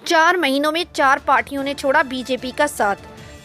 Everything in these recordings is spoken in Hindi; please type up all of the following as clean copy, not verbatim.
4 महीनों में 4 पार्टियों ने छोड़ा बीजेपी का साथ,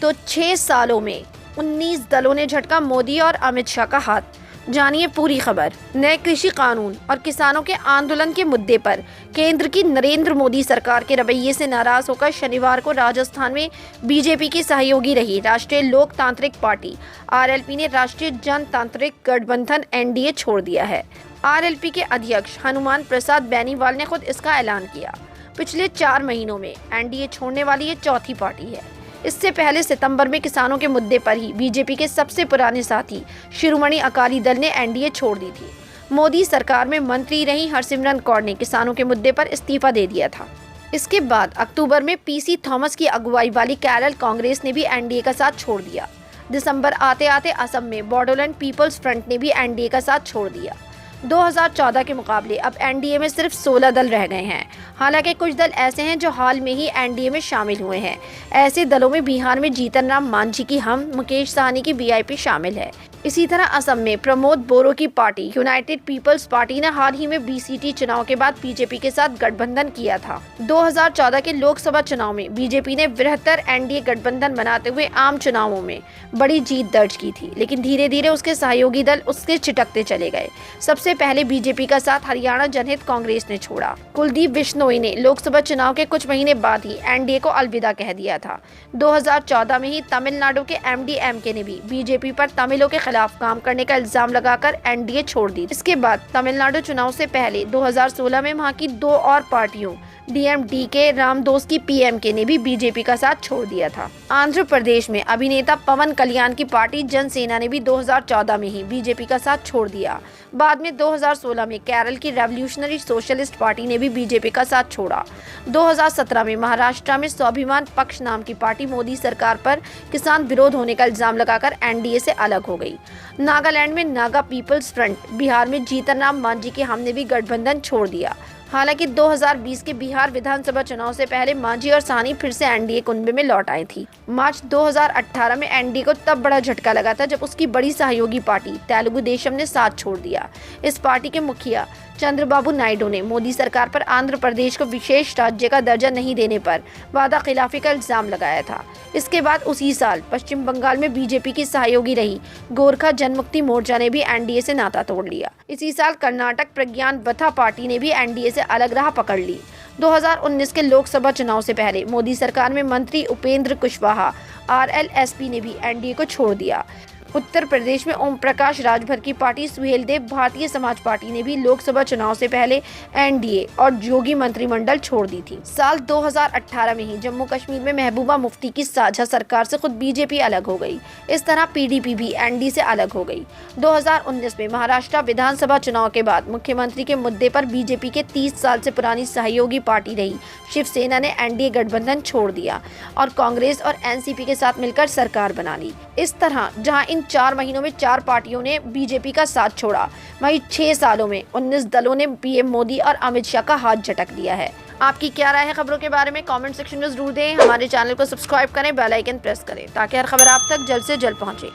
तो 6 सालों में 19 दलों ने झटका मोदी और अमित शाह का हाथ। जानिए पूरी खबर। नए कृषि कानून और किसानों के आंदोलन के मुद्दे पर केंद्र की नरेंद्र मोदी सरकार के रवैये से नाराज होकर शनिवार को राजस्थान में बीजेपी की सहयोगी रही राष्ट्रीय लोकतांत्रिक पार्टी आरएलपी ने राष्ट्रीय जनतांत्रिक गठबंधन एनडीए छोड़ दिया है। आरएलपी के अध्यक्ष हनुमान प्रसाद बेनीवाल ने खुद इसका ऐलान किया। पिछले 4 महीनों में एनडीए छोड़ने वाली ये चौथी पार्टी है। इससे पहले सितंबर में किसानों के मुद्दे पर ही बीजेपी के सबसे पुराने साथी शिरोमणि अकाली दल ने एनडीए छोड़ दी थी। मोदी सरकार में मंत्री रही हरसिमरत कौर ने किसानों के मुद्दे पर इस्तीफा दे दिया था। इसके बाद अक्टूबर में पीसी थॉमस की अगुवाई वाली केरल कांग्रेस ने भी एनडीए का साथ छोड़ दिया। दिसंबर आते आते असम में बोडोलैंड पीपल्स फ्रंट ने भी एनडीए का साथ छोड़ दिया। 2014 के मुकाबले अब एनडीए में सिर्फ 16 दल रह गए हैं। हालांकि कुछ दल ऐसे हैं जो हाल में ही एनडीए में शामिल हुए हैं। ऐसे दलों में बिहार में जीतन राम मांझी की हम, मुकेश सहनी की वीआईपी शामिल है। इसी तरह असम में प्रमोद बोरो की पार्टी यूनाइटेड पीपल्स पार्टी ने हाल ही में बीसीटी चुनाव के बाद बीजेपी के साथ गठबंधन किया था। 2014 के लोकसभा चुनाव में बीजेपी ने बृहत्तर एनडीए गठबंधन बनाते हुए आम चुनावों में बड़ी जीत दर्ज की थी, लेकिन धीरे धीरे उसके सहयोगी दल उससे छिटकते चले गए। सबसे पहले बीजेपी का साथ हरियाणा जनहित कांग्रेस ने छोड़ा। कुलदीप बिश्नोई ने लोकसभा चुनाव के कुछ महीने बाद ही एनडीए को अलविदा कह दिया था। 2014 में ही तमिलनाडु के एमडीएमके ने भी बीजेपी पर तमिलों के खिलाफ काम करने का इल्जाम लगाकर एनडीए छोड़ दी। इसके बाद तमिलनाडु चुनाव से पहले 2016 में वहां की 2 और पार्टियों डीएमडीके रामदोस की पीएमके ने भी बीजेपी का साथ छोड़ दिया था। आंध्र प्रदेश में अभिनेता पवन कल्याण की पार्टी जनसेना ने भी 2014 में ही बीजेपी का साथ छोड़ दिया। बाद में 2016 में केरल की रेवोल्यूशनरी सोशलिस्ट पार्टी ने भी बीजेपी का साथ छोड़ा। 2017 में महाराष्ट्र में स्वाभिमान पक्ष नाम की पार्टी मोदी सरकार पर किसान विरोध होने का इल्जाम लगाकर एनडीए से अलग हो गई। नागालैंड में नागा पीपल्स फ्रंट, बिहार में जीतन राम मांझी के हम ने भी गठबंधन छोड़ दिया। हालांकि 2020 के बिहार विधानसभा चुनाव से पहले मांझी और सहनी फिर से एनडीए कुनबे में लौट आई थी। मार्च 2018 में एनडीए को तब बड़ा झटका लगा था जब उसकी बड़ी सहयोगी पार्टी तेलुगु देशम ने साथ छोड़ दिया। इस पार्टी के मुखिया चंद्रबाबू नायडू ने मोदी सरकार पर आंध्र प्रदेश को विशेष राज्य का दर्जा नहीं देने पर वादा खिलाफी का इल्जाम लगाया था। इसके बाद उसी साल पश्चिम बंगाल में बीजेपी की सहयोगी रही गोरखा जनमुक्ति मोर्चा ने भी एनडीए से नाता तोड़ लिया। इसी साल कर्नाटक प्रज्ञान बथा पार्टी ने भी एनडीए से अलग राह पकड़ ली। 2019 के लोकसभा चुनाव से पहले मोदी सरकार में मंत्री उपेंद्र कुशवाहा आरएलएसपी ने भी एनडीए को छोड़ दिया। उत्तर प्रदेश में ओम प्रकाश राजभर की पार्टी सुहेलदेव भारतीय समाज पार्टी ने भी लोकसभा चुनाव से पहले एनडीए और योगी मंत्रिमंडल छोड़ दी थी। साल 2018 में ही जम्मू कश्मीर में महबूबा मुफ्ती की साझा सरकार से खुद बीजेपी अलग हो गई। इस तरह पीडीपी भी एनडीए से अलग हो गई। 2019 में महाराष्ट्र विधानसभा चुनाव के बाद मुख्यमंत्री के मुद्दे पर बीजेपी के 30 साल से पुरानी सहयोगी पार्टी रही शिवसेना ने एनडीए गठबंधन छोड़ दिया और कांग्रेस और एनसीपी के साथ मिलकर सरकार बना ली। इस तरह जहां इन 4 महीनों में 4 पार्टियों ने बीजेपी का साथ छोड़ा, वहीं 6 सालों में 19 दलों ने पीएम मोदी और अमित शाह का हाथ झटक दिया है। आपकी क्या राय है खबरों के बारे में? कमेंट सेक्शन में जरूर दें। हमारे चैनल को सब्सक्राइब करें, बेल आइकन प्रेस करें ताकि हर खबर आप तक जल्द से जल्द पहुंचे।